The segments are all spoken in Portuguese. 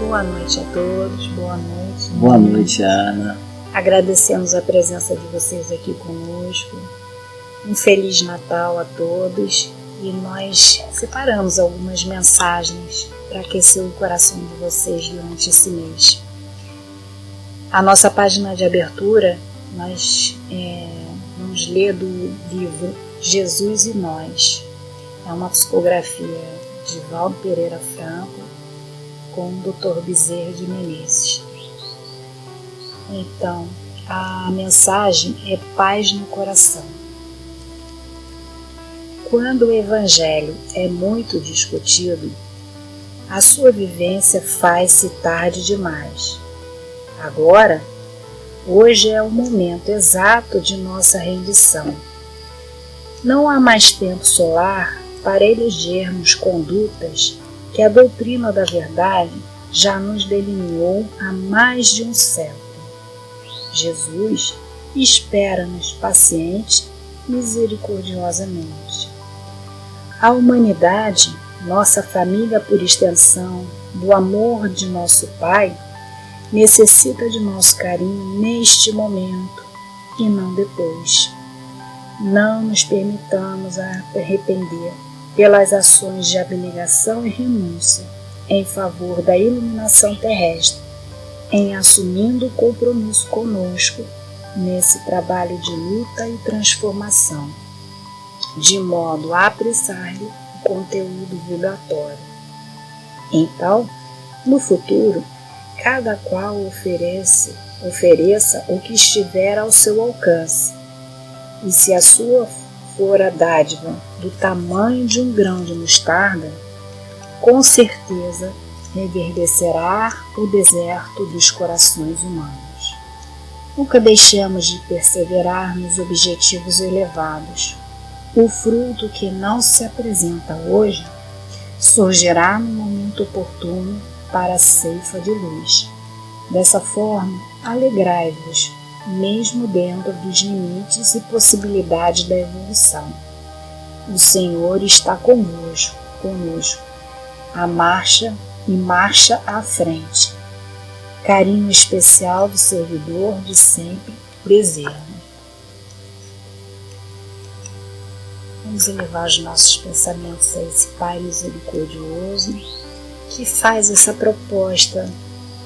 Boa noite a todos, boa noite. Boa noite, Ana. Agradecemos a presença de vocês aqui conosco. Um Feliz Natal a todos. E nós separamos algumas mensagens para aquecer o coração de vocês durante esse mês. A nossa página de abertura, nós vamos ler do livro Jesus e Nós. É uma psicografia de Valdo Pereira Franco com o Dr. Bezerra de Menezes. Então, a mensagem é paz no coração. Quando o Evangelho é muito discutido, a sua vivência faz-se tarde demais. Agora, hoje é o momento exato de nossa rendição. Não há mais tempo solar para elegermos condutas que a doutrina da verdade já nos delineou há mais de um século. Jesus espera-nos paciente e misericordiosamente. A humanidade, nossa família por extensão, do amor de nosso Pai, necessita de nosso carinho neste momento e não depois. Não nos permitamos arrepender pelas ações de abnegação e renúncia em favor da iluminação terrestre, em assumindo o compromisso conosco nesse trabalho de luta e transformação, de modo a apressar-lhe o conteúdo vibratório. Então, no futuro, cada qual ofereça o que estiver ao seu alcance, e se a sua for a dádiva do tamanho de um grão de mostarda, com certeza reverdecerá o deserto dos corações humanos. Nunca deixemos de perseverar nos objetivos elevados. O fruto que não se apresenta hoje surgirá no momento oportuno para a ceifa de luz. Dessa forma, alegrai-vos, mesmo dentro dos limites e possibilidades da evolução. O Senhor está conosco, a marcha à frente. Carinho especial do servidor de sempre, Bezerra. Vamos elevar os nossos pensamentos a esse Pai misericordioso que faz essa proposta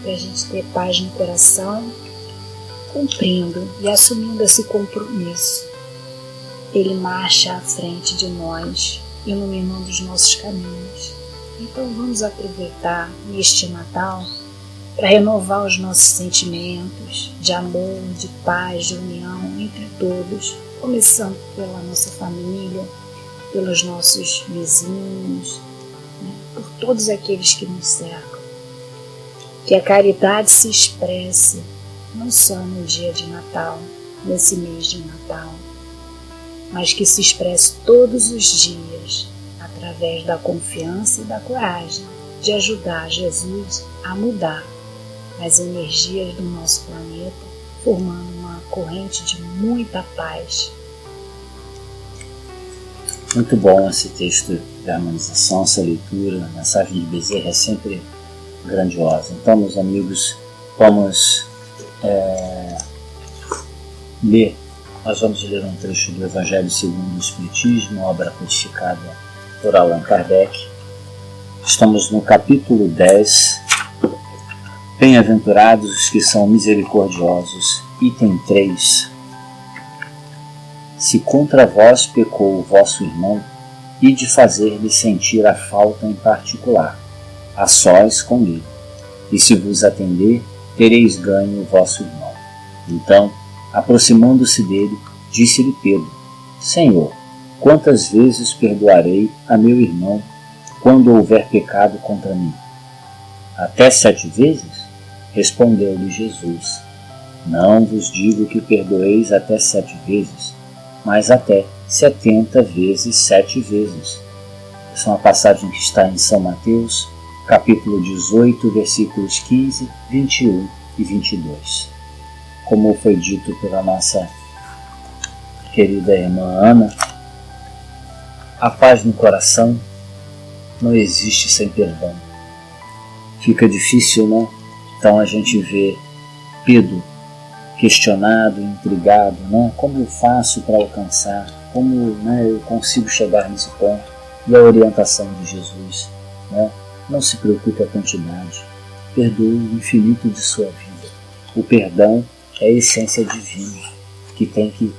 para a gente ter paz no coração, cumprindo e assumindo esse compromisso. Ele marcha à frente de nós, iluminando os nossos caminhos. Então vamos aproveitar este Natal para renovar os nossos sentimentos de amor, de paz, de união entre todos, começando pela nossa família, pelos nossos vizinhos, por todos aqueles que nos cercam. Que a caridade se expresse não só no dia de Natal, nesse mês de Natal, mas que se expresse todos os dias, através da confiança e da coragem de ajudar Jesus a mudar as energias do nosso planeta, formando uma corrente de muita paz. Muito bom esse texto de harmonização, essa leitura, a mensagem de Bezerra é sempre grandiosa. Então, meus amigos, vamos ler. Nós vamos ler um trecho do Evangelho segundo o Espiritismo, obra codificada por Allan Kardec. Estamos no capítulo 10, Bem-aventurados os que são misericordiosos, item 3. Se contra vós pecou o vosso irmão, e de fazer-lhe sentir a falta em particular, a sós com ele, e se vos atender, tereis ganho o vosso irmão. Então, aproximando-se dele, disse-lhe Pedro: Senhor, quantas vezes perdoarei a meu irmão quando houver pecado contra mim? Até 7 vezes? Respondeu-lhe Jesus: Não vos digo que perdoeis até 7 vezes, mas até 70 vezes 7 vezes. Essa é uma passagem que está em São Mateus, capítulo 18, versículos 15, 21 e 22. Como foi dito pela nossa querida irmã Ana, a paz no coração não existe sem perdão. fica difícil, né? Então a gente vê Pedro questionado, intrigado, né? Como eu faço para alcançar? Como, né, eu consigo chegar nesse ponto? E a orientação de Jesus, né? Não se preocupe a quantidade, perdoe o infinito de sua vida. O perdão é a essência divina que tem que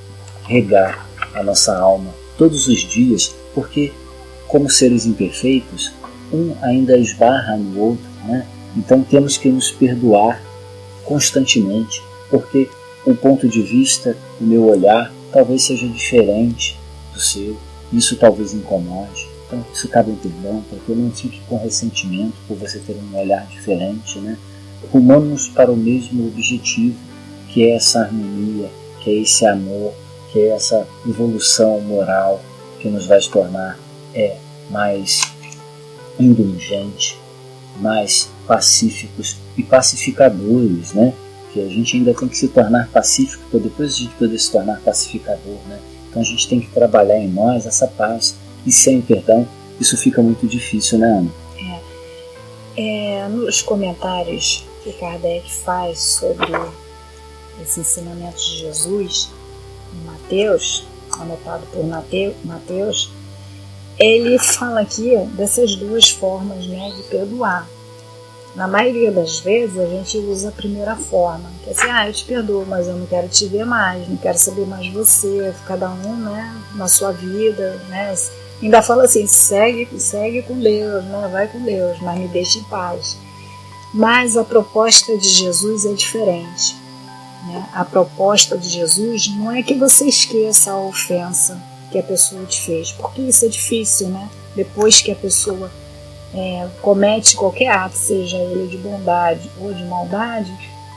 regar a nossa alma todos os dias, porque como seres imperfeitos, um ainda esbarra no outro, né? Então temos que nos perdoar constantemente, porque o ponto de vista, o meu olhar, talvez seja diferente do seu, isso talvez incomode. Então isso cabe em perdão, para que eu não fique com ressentimento por você ter um olhar diferente, né? Rumamos para o mesmo objetivo, que é essa harmonia, que é esse amor, que é essa evolução moral que nos vai tornar mais indulgente, mais pacíficos e pacificadores, né? Que a gente ainda tem que se tornar pacífico para depois a gente poder se tornar pacificador, né? Então a gente tem que trabalhar em nós essa paz, e sem perdão isso fica muito difícil, né, Ana? Nos comentários que Kardec faz sobre esse ensinamento de Jesus em Mateus, anotado por Mateus, ele fala aqui dessas duas formas, né, de perdoar. Na maioria das vezes a gente usa a primeira forma, que é assim, eu te perdoo, mas eu não quero te ver mais, não quero saber mais de você, cada um, né, na sua vida, né, ainda fala assim, segue com Deus, né, vai com Deus, mas me deixe em paz. Mas a proposta de Jesus é diferente, né? A proposta de Jesus não é que você esqueça a ofensa que a pessoa te fez, porque isso é difícil, né? Depois que a pessoa comete qualquer ato, seja ele de bondade ou de maldade,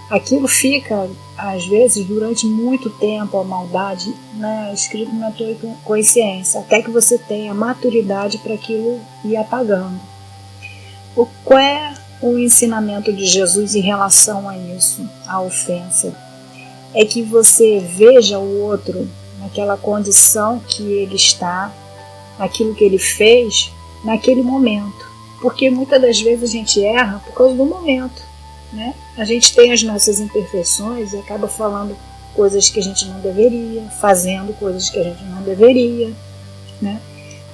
aquilo fica, às vezes, durante muito tempo, a maldade, né, escrito na tua consciência, até que você tenha maturidade para aquilo ir apagando. Qual é o ensinamento de Jesus em relação a isso, a ofensa? É que você veja o outro naquela condição que ele está, naquilo que ele fez, naquele momento. Porque muitas das vezes a gente erra por causa do momento, né? A gente tem as nossas imperfeições e acaba falando coisas que a gente não deveria, fazendo coisas que a gente não deveria, né?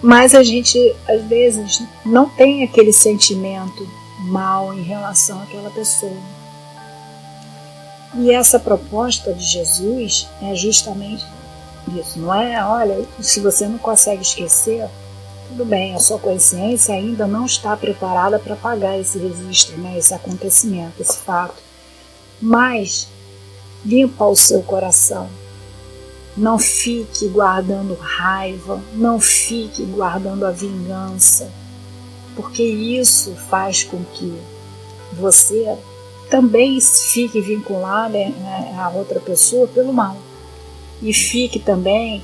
Mas a gente, às vezes, não tem aquele sentimento mal em relação àquela pessoa. E essa proposta de Jesus é justamente isso, não é? Olha, se você não consegue esquecer, tudo bem, a sua consciência ainda não está preparada para pagar esse registro, né, esse acontecimento, esse fato. Mas limpa o seu coração. Não fique guardando raiva, não fique guardando a vingança, porque isso faz com que você também fique vinculado a outra pessoa pelo mal. E fique também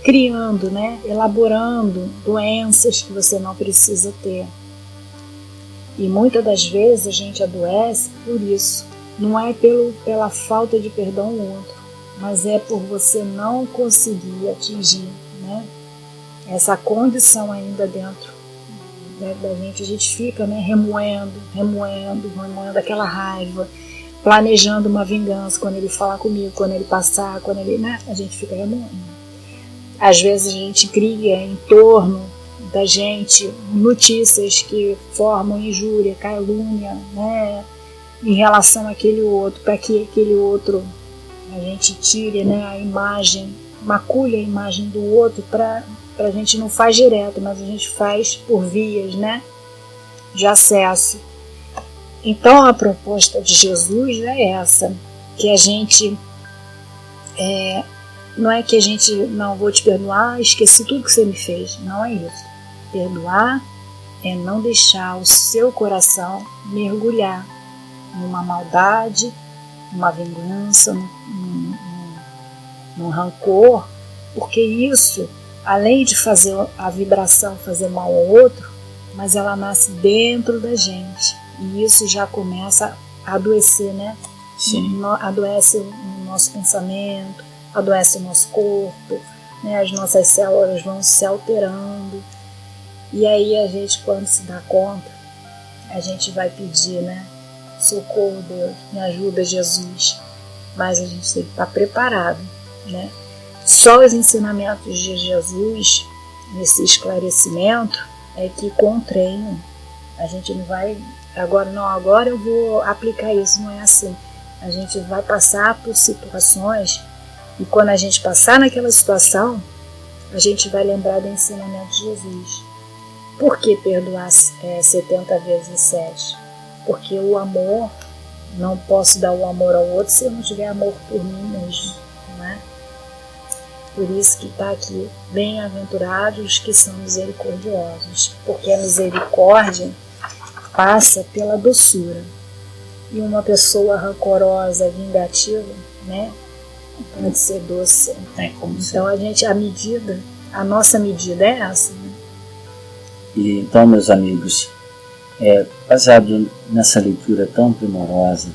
criando, né, elaborando doenças que você não precisa ter. E muitas das vezes a gente adoece por isso. Não é pela falta de perdão do outro, mas é por você não conseguir atingir, né, essa condição ainda dentro da gente. A gente fica, né, remoendo aquela raiva, planejando uma vingança quando ele falar comigo, quando ele passar, quando ele, né, a gente fica remoendo. Às vezes a gente cria em torno da gente notícias que formam injúria, calúnia, né, em relação àquele outro, para que aquele outro a gente tire, né, a imagem, macule a imagem do outro, para a gente não faz direto, mas a gente faz por vias, né, de acesso. Então a proposta de Jesus é essa, que a gente não é que a gente não vou te perdoar, esqueci tudo que você me fez, não é isso. Perdoar é não deixar o seu coração mergulhar numa maldade, numa vingança, num rancor, porque isso, além de fazer a vibração fazer mal ao outro, mas ela nasce dentro da gente, e isso já começa a adoecer, né? Sim. Adoece o nosso pensamento, adoece o nosso corpo, né? As nossas células vão se alterando, e aí a gente, quando se dá conta, a gente vai pedir, né? Socorro, Deus, me ajuda, Jesus. Mas a gente tem que estar preparado, né? Só os ensinamentos de Jesus, nesse esclarecimento, é que com treino. A gente não vai, agora eu vou aplicar isso, não é assim. A gente vai passar por situações e quando a gente passar naquela situação, a gente vai lembrar do ensinamento de Jesus. Por que perdoar 70 vezes 7? Porque o amor, não posso dar o amor ao outro se eu não tiver amor por mim mesmo, né? Por isso que está aqui, bem-aventurados os que são misericordiosos, porque a misericórdia passa pela doçura. E uma pessoa rancorosa, vingativa, né, não pode ser doce. Então a nossa medida é essa. Né? E então, meus amigos, baseado nessa leitura tão primorosa,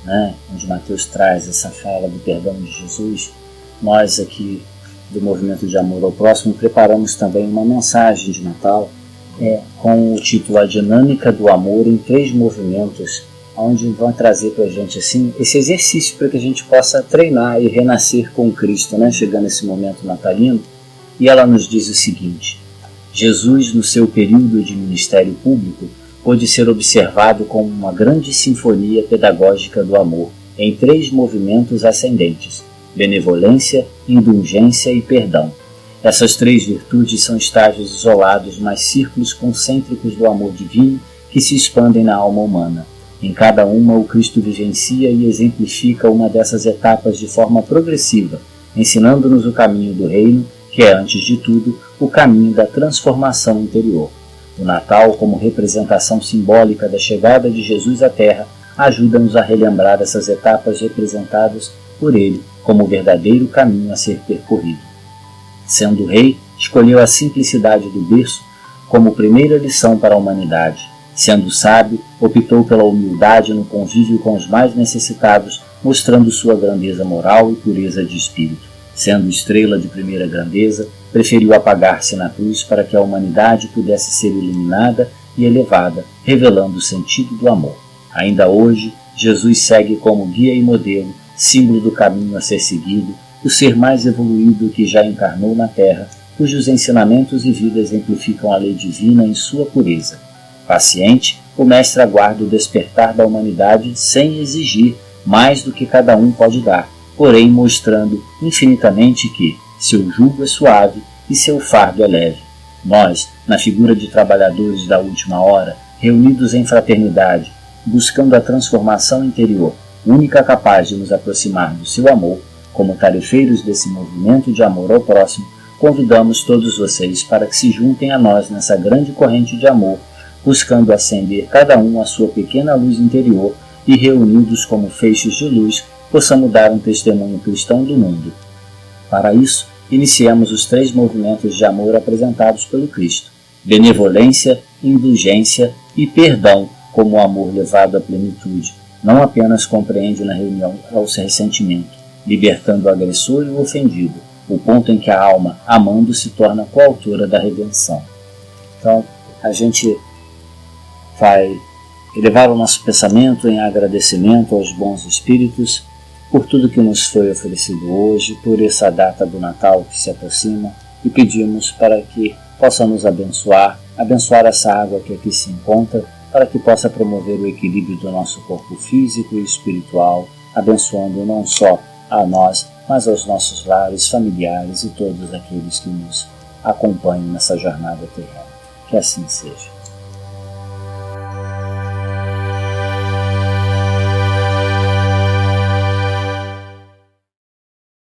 né, onde Mateus traz essa fala do perdão de Jesus, nós aqui do Movimento de Amor ao Próximo preparamos também uma mensagem de Natal com o título A Dinâmica do Amor em 3 movimentos, onde vão trazer para a gente assim, esse exercício para que a gente possa treinar e renascer com Cristo, né, chegando esse momento natalino. E ela nos diz o seguinte: Jesus, no seu período de ministério público, pôde ser observado como uma grande sinfonia pedagógica do amor, em 3 movimentos ascendentes: benevolência, indulgência e perdão. Essas 3 virtudes são estágios isolados, mas círculos concêntricos do amor divino que se expandem na alma humana. Em cada uma, o Cristo vivencia e exemplifica uma dessas etapas de forma progressiva, ensinando-nos o caminho do reino, que é, antes de tudo, o caminho da transformação interior. O Natal, como representação simbólica da chegada de Jesus à Terra, ajuda-nos a relembrar essas etapas representadas por ele como o verdadeiro caminho a ser percorrido. Sendo rei, escolheu a simplicidade do berço como primeira lição para a humanidade. Sendo sábio, optou pela humildade no convívio com os mais necessitados, mostrando sua grandeza moral e pureza de espírito. Sendo estrela de primeira grandeza, preferiu apagar-se na cruz para que a humanidade pudesse ser iluminada e elevada, revelando o sentido do amor. Ainda hoje, Jesus segue como guia e modelo, símbolo do caminho a ser seguido, o ser mais evoluído que já encarnou na Terra, cujos ensinamentos e vida exemplificam a lei divina em sua pureza. Paciente, o Mestre aguarda o despertar da humanidade sem exigir mais do que cada um pode dar, porém mostrando infinitamente que seu jugo é suave e seu fardo é leve. Nós, na figura de trabalhadores da última hora, reunidos em fraternidade, buscando a transformação interior, única capaz de nos aproximar do seu amor, como tarefeiros desse movimento de amor ao próximo, convidamos todos vocês para que se juntem a nós nessa grande corrente de amor, buscando acender cada um a sua pequena luz interior e, reunidos como feixes de luz, possamos dar um testemunho cristão do mundo. Para isso, iniciamos os 3 movimentos de amor apresentados pelo Cristo: benevolência, indulgência e perdão, como o amor levado à plenitude não apenas compreende na reunião ao ressentimento, libertando o agressor e o ofendido, o ponto em que a alma, amando, se torna coautora da redenção. Então, a gente vai elevar o nosso pensamento em agradecimento aos bons espíritos por tudo que nos foi oferecido hoje, por essa data do Natal que se aproxima, e pedimos para que possa nos abençoar essa água que aqui se encontra, para que possa promover o equilíbrio do nosso corpo físico e espiritual, abençoando não só a nós, mas aos nossos lares, familiares e todos aqueles que nos acompanham nessa jornada terrena. Que assim seja.